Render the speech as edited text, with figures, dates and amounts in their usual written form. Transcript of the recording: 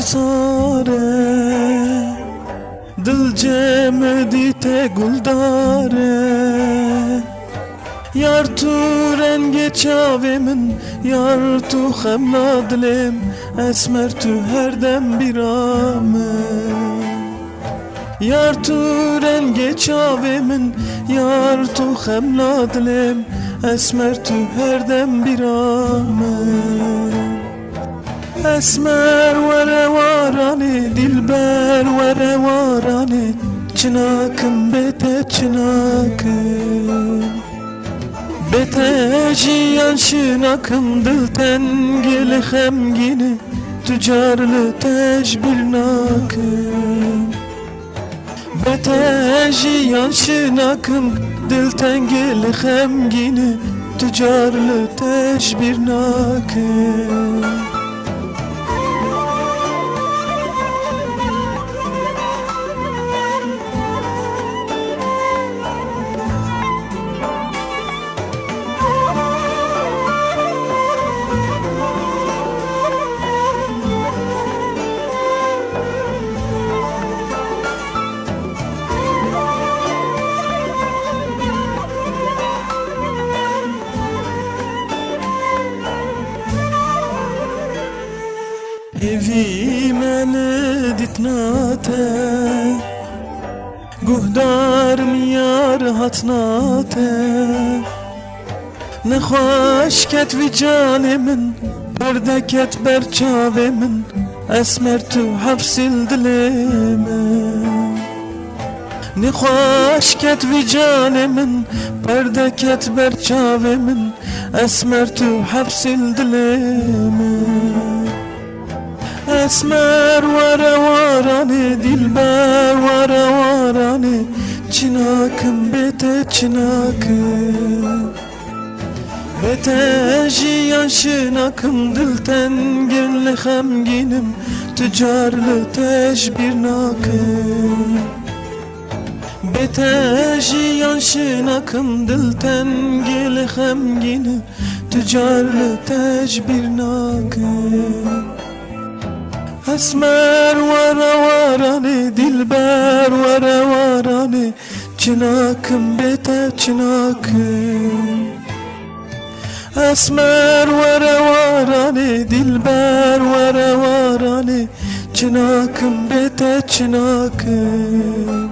رخساره دل جمدی ته گلداره یار تو رنگ çavemin yar tu xemla dilim esmer tu her dem birame yar tu reng çavemin yar tu xemla dilim esmer tu her dem birame esmer vere varani dilber vere varani çınakım bete çınakım Betejiyan şınakım dilten geli xemgini tücarlı tecbir nakım Betejiyan şınakım dilten geli xemgini tücarlı tecbir nakım Evime ditnate Guhdarım yar hatnate Nekhoş ket vi canimin Perde ket ber çavemin Esmer tu hafsil dilimin Nekhoş ket vi canimin Perde ket ber çavemin Esmer tu hafsil dilimin Esmer vere varani dilber vere varani çınakım bete çınakım Bete jiyan şınakım dilten girli xemginim tücarlı tecbir nakım Bete jiyan şınakım dilten girli xemginim tücarlı tecbir nakım Esmer vere varani dilber vere varani çınakım bete çınakım Esmer vere varani dilber vere varani çınakım bete çınakım